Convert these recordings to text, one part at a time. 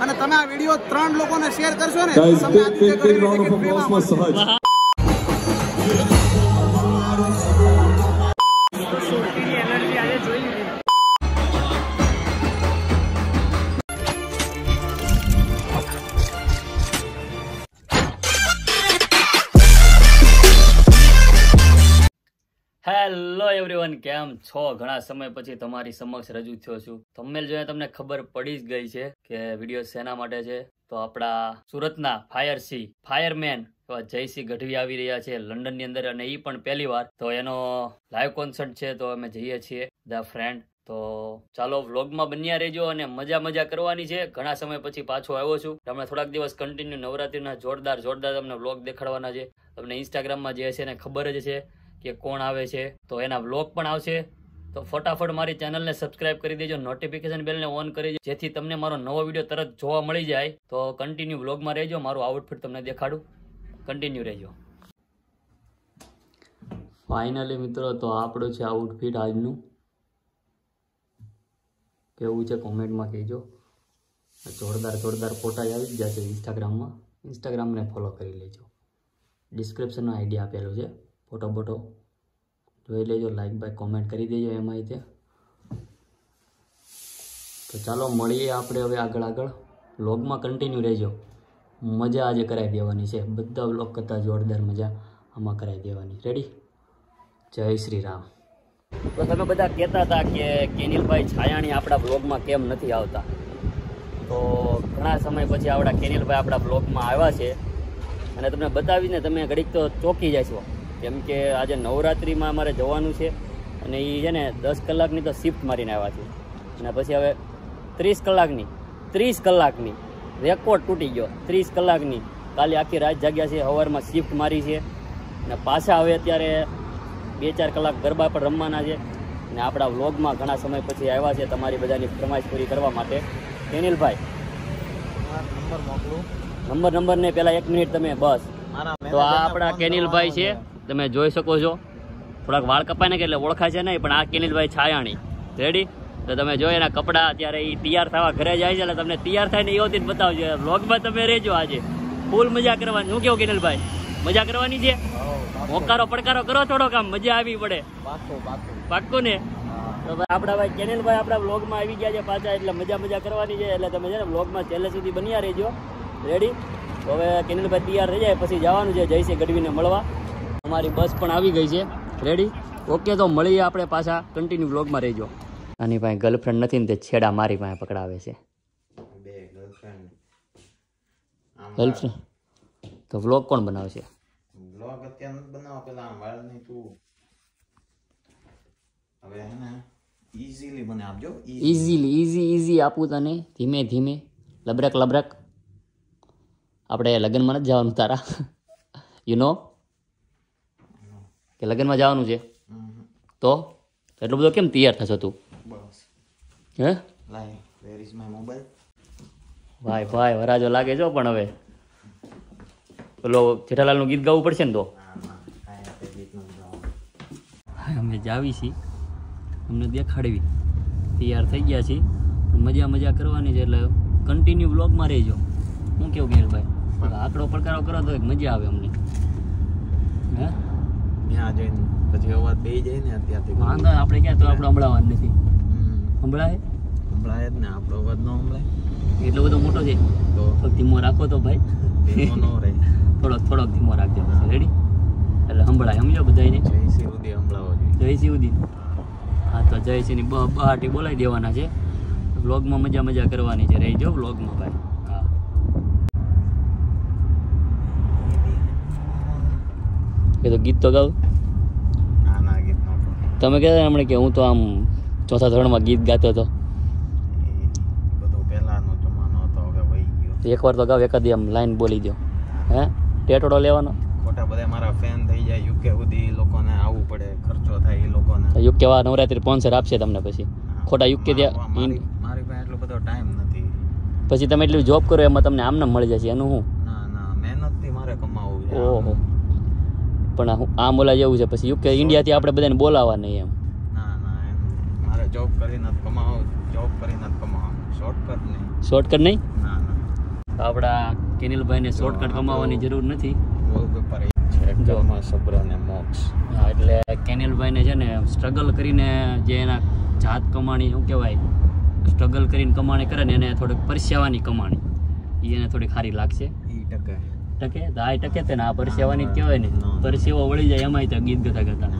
અને તમે આ વિડીયો 3 લોકોને શેર કરશો ને તમે આદિત્ય ગઢવીને ફ્રીમાં મળશે. હેલો એવરીવન, કેમ છો? ઘણા સમય પછી તમારી સમક્ષ રજૂ થયો છું. થંબનેલ જોઈને તમને ખબર પડી જ ગઈ છે કે વિડીયો શેના માટે છે. તો આપણા સુરતના ફાયરમેન જયસિંહ ગઢવી આવી રહ્યા છે લંડનની અંદર, અને એ પણ પહેલી વાર. તો એનો લાઈવ કોન્સર્ટ છે, તો અમે જઈએ છીએ ધ ફ્રેન્ડ. તો ચાલો વ્લોગમાં બન્યા રહેજો અને મજા કરવાની છે. ઘણા સમય પછી પાછો આવ્યો છું. તમને થોડાક દિવસ કન્ટિન્યુ નવરાત્રીના જોરદાર તમને વ્લોગ દેખાડવાના છે. તમને ઇન્સ્ટાગ્રામમાં જે છે એને ખબર જ છે કે કોણ આવે છે, તો એના વ્લોગ પણ આવશે. તો ફટાફટ મારી ચેનલને સબસ્ક્રાઇબ કરી દેજો, નોટિફિકેશન બેલને ઓન કરી દેજો, જેથી તમને મારો નવો વિડીયો તરત જોવા મળી જાય. તો કન્ટિન્યુ વ્લોગમાં રહેજો. મારું આઉટફિટ તમને દેખાડું, કન્ટિન્યુ રહેજો. ફાઇનલી મિત્રો, તો આપણું છે આઉટફિટ આજનું. કેવું છે કોમેન્ટમાં કહેજો. જોરદાર ફોટા આવી ગયા છે ઇન્સ્ટાગ્રામને ફોલો કરી લેજો. ડિસ્ક્રિપ્શનમાં આઈડી આપેલું છે. ફોટો જોઈ લેજો, લાઈક બાય કોમેન્ટ કરી દેજો એમાં તે. તો ચાલો મળીએ આપણે હવે આગળ વ્લોગમાં કન્ટિન્યુ રહેજો. મજા આજે કરાવી દેવાની છે. બધા વ્લોગ કરતાં જોરદાર મજા આમાં કરાવી દેવાની. રેડી? જય શ્રી રામ. તો તમે બધા કહેતા હતા કે કેનિલભાઈ છાયાણી આપણા વ્લોગમાં કેમ નથી આવતા. તો ઘણા સમય પછી આપણા કેનિલભાઈ આપણા વ્લોગમાં આવ્યા છે, અને તમને બતાવીને તમે ઘડીક તો ચોંકી જશો. કેમ કે આજે નવરાત્રિમાં અમારે જવાનું છે, અને એ છે ને 10 કલાકની તો શિફ્ટ મારીને આવ્યા છે. અને પછી હવે 30 કલાકની રેકોર્ડ તૂટી ગયો. 30 કલાકની કાલે આખી રાત જાગ્યા છે, સવારમાં શિફ્ટ મારી છે, અને પાછા હવે અત્યારે 2-4 કલાક ગરબા પર રમવાના છે. અને આપણા વ્લોગમાં ઘણા સમય પછી આવ્યા છે તમારી બધાની ફરમાઈશ પૂરી કરવા માટે. કેનિલભાઈ નંબર ને પહેલાં 1 મિનિટ તમે બસ. તો આ આપણા કેનિલભાઈ છે, તમે જોઈ શકો છો. થોડાક વાળ કપાય ને કે એટલે ઓળખાય છે નહીં, પણ આ કેનિલભાઈ છાયાણી. રેડી? તો તમે જો એના કપડાં અત્યારે એ તૈયાર થવા ઘરે જાય છે, એટલે તમને તૈયાર થાય ને એવોથી બતાવજો. વ્લોગમાં તમે રહેજો. આજે ફૂલ મજા કરવાની. હું કેવું કેનિલભાઈ, મજા કરવાની છે? હોકારો પડકારો કરો થોડોક, આમ મજા આવી પડે. પાક્કું ને? તો આપણા ભાઈ કેનિલભાઈ આપણા વ્લોગમાં આવી ગયા છે પાછા, એટલે મજા કરવાની છે. એટલે તમે છે ને વ્લોગમાં છેલ્લે સુધી બન્યા રહેજો. રેડી? તો હવે કેનિલભાઈ તૈયાર થઈ જાય પછી જવાનું છે જયસિંહ ગઢવીને મળવા. અમારી બસ પણ આવી ગઈ છે. રેડી? ઓકે, તો મળીએ આપણે પાછા. કન્ટિન્યુ વ્લોગમાં રહેજો. આની પાસે ગર્લફ્રેન્ડ નથી ને તે છેડા મારી પાસે પકડાવે છે. ગર્લફ્રેન્ડ તો વ્લોગ કોણ બનાવશે? વ્લોગ અત્યારે નથી બનાવવા, પેલા વાળની તું હવે હે ને ઈઝીલી મને આપજો. ઈઝી આપું તને, ધીમે લબરક. આપણે લગ્નમાં નથી જવાનું તારા? યુ નો કે લગ્નમાં જવાનું છે, તો એટલું બધું કેમ તૈયાર થશો તું? બસ હે લાઈ વેર ઇઝ માય મોબાઈલ? ભાઈ વરાજો લાગે છો. પણ હવે પેલો જેઠાલાલનું ગીત ગાવું પડશે ને. તો અમે જાવી છીએ, અમને દેખાડવી. તૈયાર થઈ ગયા છીએ, મજા કરવાની છે. એટલે કન્ટિન્યુ બ્લોગમાં રહેજો. હું કેવું કેનિલભાઈ, આકડો પડકારો કરો તો મજા આવે અમને. હે ત્યાં જઈને પછી અવાજ બે જાય ને અત્યારથી વાંધો આપણે ક્યાં, તો આપણે સંભળાવવાનું નથી. સંભળાય જ ને, આપણો અવાજ ન સંભળાય. એટલો બધો મોટો છે તો ધીમો રાખો તો ભાઈ. થોડોક ધીમો રાખજો પછી. રેડી? એટલે સંભળાય, સમજો બધાને. જયસિંહ સુધી સંભળાવો જોઈએ. જયસિંહ સુધી. હા, તો જયસિંહની બહાટી બોલાવી દેવાના છે. વ્લોગમાં મજા કરવાની છે. રહી જાઓ વ્લોગમાં ભાઈ. હા, એ તો ગીત તો ગાવ. ના ગીત ન તમે કહેતા હમણાં કે હું તો આમ 4થા ધોરણમાં ગીત ગાતો હતો. બધું પહેલાનો જમાનો હતો, હવે વહી ગયો. એકવાર તો ગાવ, એકાદી આમ લાઈન બોલી દો. હે ટેટોડો લેવાનો. ખોટા બધા મારા ફેન થઈ જાય. યુકે સુધી લોકોને આવવું પડે, ખર્ચો થાય એ લોકોને. યુકે વા નવરાત્રી સ્પોન્સર આપશે તમને પછી. ખોટા યુકે ત્યાં મારી પાસે એટલો બધો ટાઈમ નથી. પછી તમે એટલી જોબ કરો એમાં તમને આમને મળી જશે. એનું હું ના મહેનતથી મારે કમાવવું છે. ઓહો, પણ આમ ઓલા જેવું છે. પછી યુકે ઇન્ડિયાથી આપણે બધાને બોલાવવા નહીં એમ. ના એમ મારે જોબ કરીને જ કમાવું. શોર્ટકટ નહીં. શોર્ટકટ નહીં? ના આપણા કેનિલભાઈને શોર્ટકટ કમાવાની જરૂર નથી. વોલપેપર છે ઘરમાં સબ્ર અને મોક્ષ. હા, એટલે કેનિલભાઈને છે ને સ્ટ્રગલ કરીને જે એના જાત કમાણી શું કહેવાય, સ્ટ્રગલ કરીને કમાણી કરે ને એને થોડીક પરસેવાની કમાણી એ એને થોડીક સારી લાગશે. ટકે તો આ ટકે તે ને આ પરસેવાની જ કહેવાય ને. પરસેવો વળી જાય એમાંય તો ગીત ગાતા ગાતા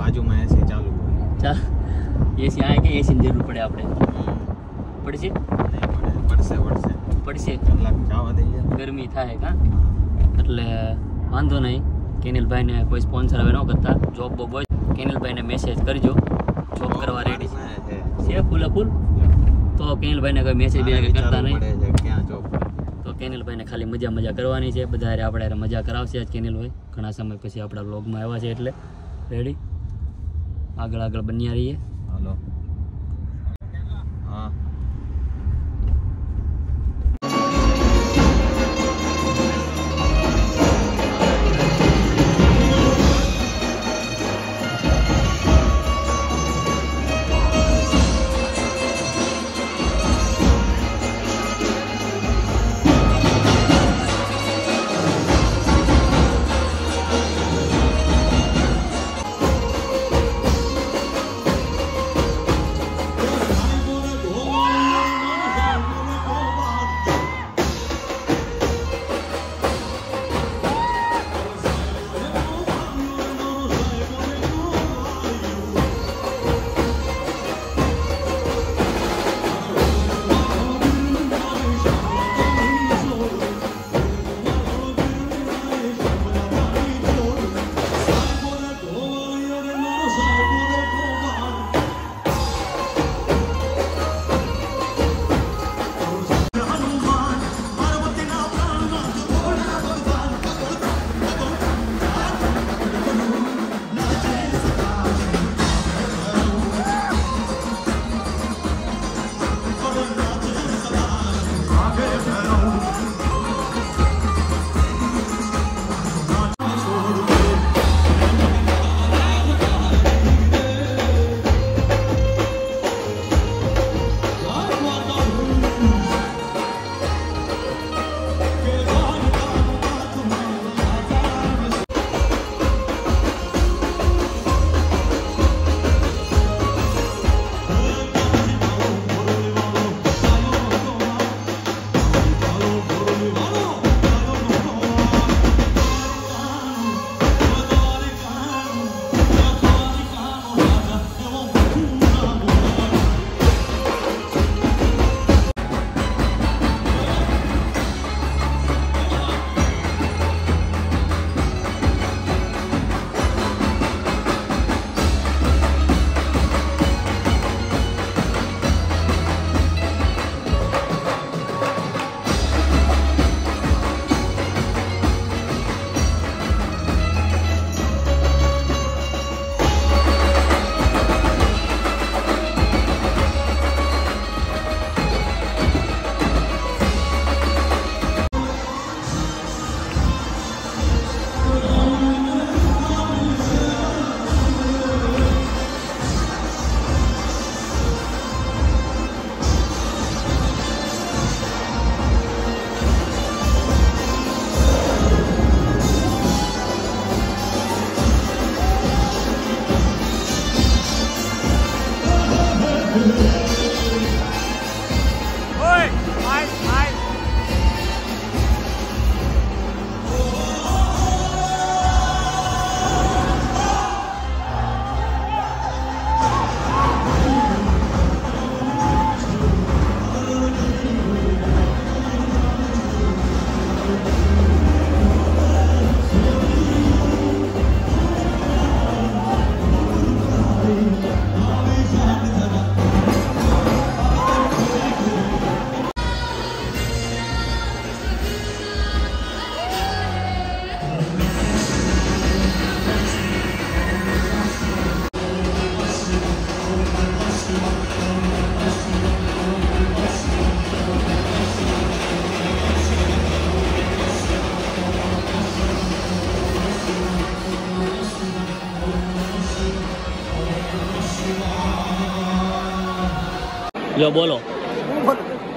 બાજુમાં એસી ચાલુ ચાલ એસી આ કે એસી ની જરૂર પડે આપણે પડશે પડશે કલાક જવા દઈએ ગરમી થાય કા. એટલે વાંધો નહીં. કેનિલભાઈને કોઈ સ્પોન્સર હવે ન કરતા. જોબ બોબ હોય કેનિલભાઈને મેસેજ કરજો. જોબ કરવા રેડી છે ફૂલ ફૂલ. તો કેનિલભાઈને કોઈ મેસેજ બી કરતા નહીં. ક્યાં જોબ તો કેનિલભાઈને ખાલી મજા કરવાની છે. બધા આપણે મજા કરાવશે આજ કેનિલભાઈ. ઘણા સમય પછી આપણા વ્લોગમાં આવ્યા છે એટલે રેડી આગળ બન્યા રહીએ. હાલો હા લો બોલો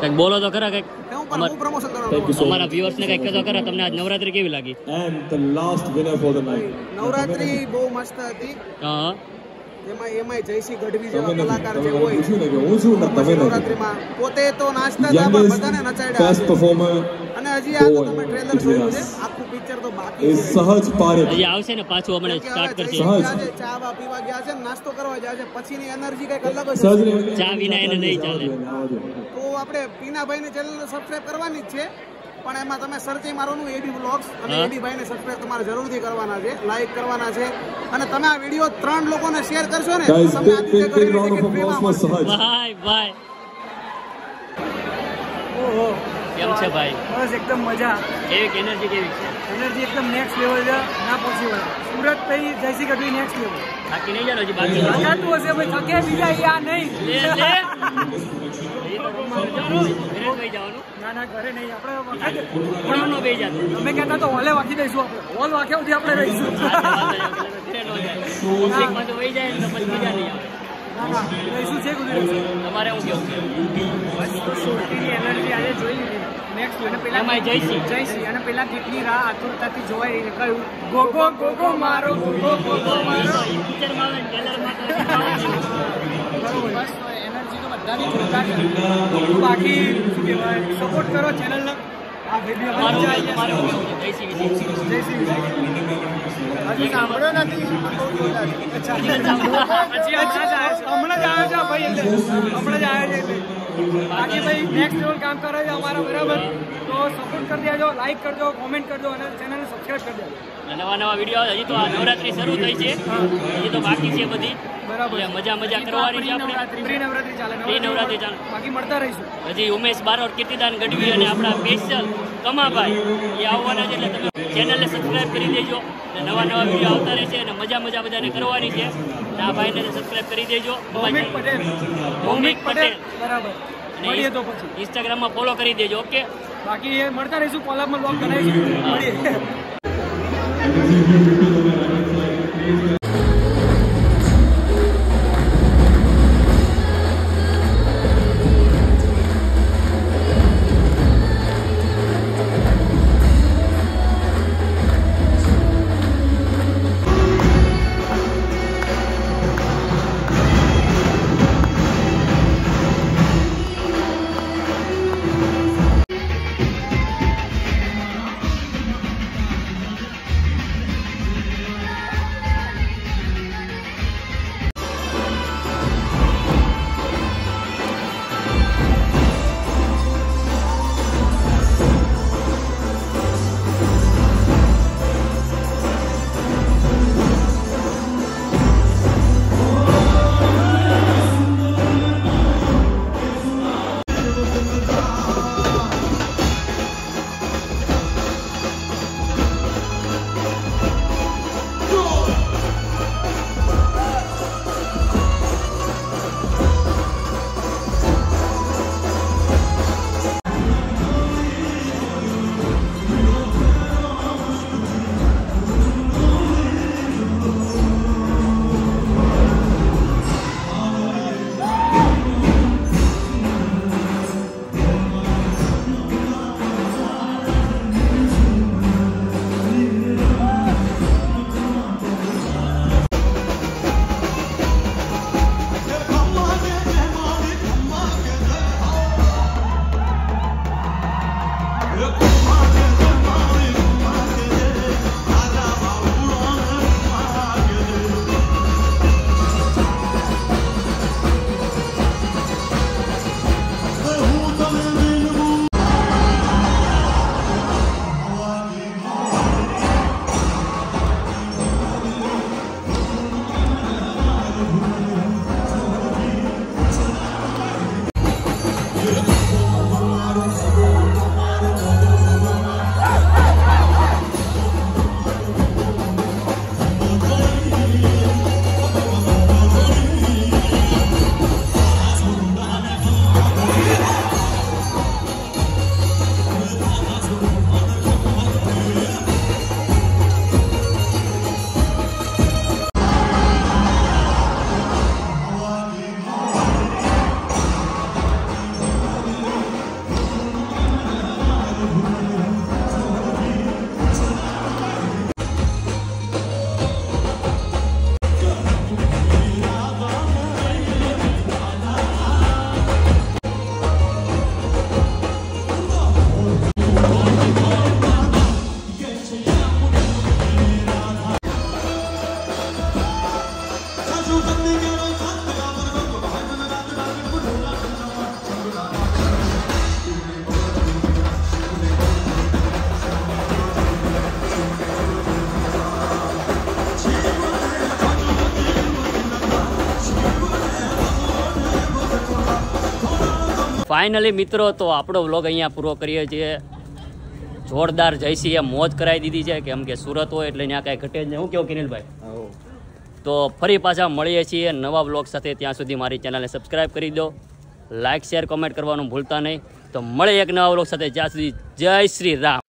કંઈક બોલો તો ખરા કંઈક. હું પણ હું પ્રમોશન કરવાનો. અમારા વ્યુઅર્સ ને કઈક કહેતો કરે તમને આજ નવરાત્રી કેવી લાગી? And the last winner for the night. Navratri બહુ મસ્ત હતી. હા એમાંય જયસિંહ ગઢવી જેવા કલાકાર જે હોય હું છું ને તમે નવરાત્રીમાં પોતે તો નાચતા હતા પણ બધાને નચાડ્યા બેસ્ટ પરફોર્મર અને હજી આ તો તમે ટ્રેલર જોયું છે, આખું પિક્ચર તો બાકી એ છે. સહજ પારેખ. હજી આવશે ને પાછું હમણાં સ્ટાર્ટ કરશે. ચા બા પીવા ગયા છે, નાસ્તો કરવા ગયા છે, પછીની એનર્જી કઈક અલગ જ સહજ છે. ને ચા વિના એને નહીં ચાલે. તો આપણે પીનાભાઈની ચેનલ સબસ્ક્રાઇબ કરવાની જ છે, પણ એમાં તમે સર્ચિંગ મારોનું એડી વ્લોગ્સ અને એડી ભાઈને સબસ્ક્રાઇબ તમારે જરૂરથી કરવાના છે, લાઈક કરવાના છે અને તમે આ વિડીયો 3 લોકોને શેર કરશો ને Guys, તમે big round of applause for સહજ. ભાઈ ભાઈ ઓહો કેમ છે ભાઈ? બસ એકદમ મજા. કેવી એનર્જી કેવી છે? એનર્જી એકદમ નેક્સ્ટ લેવલ છે, ના પોસિબલ. સુરત પછી જયસિંહ ગઢવી નેક્સ્ટ લેવલ. બાકી નહીં જાણો હજી બાકી થતું હશે ભાઈ, થકે બીજા યા નહીં. ના ના ઘરે નહીં, આપણે અમે કહેતા તો હોલે વાંકી દઈશું, આપણે હોલ વાંખ્યા સુધી આપણે રહીશું. ના ના રહીશું છે કુદી રહીશું. તમારે એવું કેવું છે? બસ તો સુરતીની એનર્જી આજે જોઈ લીધી નેક્સ્ટ અને પેલા જયસિંહ અને પેલા ગીતની રાહ આતુરતાથી જોવાય કહ્યું ગો ગો ગો ગો મારો ગો ગો ગો ગો મારો. બરોબર બસ એનર્જી તો બધાની જોરદાર છે. બાકી શું કહેવાય, સપોર્ટ કરો ચેનલને. આ વિડીયો જયસિંહ હજી સાંભળ્યો નથી. હમણાં જ આવ્યો છે ભાઈ, એટલે હમણાં જ આવ્યો છે એટલે. બાકી ભાઈ નેક્સ્ટ લેવલ કામ કરે છે અમારા, બરાબર? તો સપોર્ટ કરી દેજો, લાઈક કરજો, કોમેન્ટ કરજો અને ચેનલને સબસ્ક્રાઈબ કરી દેજો. નવા વિડીયો હજી તો આ નવરાત્રી શરૂ થઈ છે, હજી તો બાકી છે બધી. બરાબર, મજા કરવાની છે આપણે. પ્રી નવરાત્રી ચાલે, નવરાત્રી ચાલે, બાકી મળતા રહીશું. હજી ઉમેશ બારોટ, કીર્તિદાન ગઢવી અને આપણા સ્પેશિયલ કમાભાઈ એ આવવાના છે, એટલે તમે ચેનલને સબસ્ક્રાઇબ કરી દેજો. નવા વિડીયો આવતા રહેશે અને મજા બધાને કરવાની છે. આ ભાઈને સબસ્ક્રાઇબ કરી દેજો. ભૌમિક પટેલ બરાબર. મળીએ તો પછી ઇન્સ્ટાગ્રામમાં ફોલો કરી દેજો. ઓકે, બાકી એ મળતા રહીશું, કોલાબમાં બ્લોગ બનાવીશું. મળીએ. ફાઇનલી મિત્રો તો આપણો વ્લોગ અહીંયા પૂરો કરીએ છીએ. જોરદાર જયસિંહે મોજ કરાવી દીધી છે, કેમ કે સુરત હોય એટલે ત્યાં કાંઈ ઘટે જ નહીં. હું કેવું કિનિલભાઈ? તો ફરી પાછા મળીએ છીએ નવા વ્લોગ સાથે. ત્યાં સુધી મારી ચેનલને સબસ્ક્રાઈબ કરી દો, લાઇક શેર કોમેન્ટ કરવાનું ભૂલતા નહીં. તો મળે એક નવા વ્લોગ સાથે. જ્યાં સુધી જય શ્રી રામ.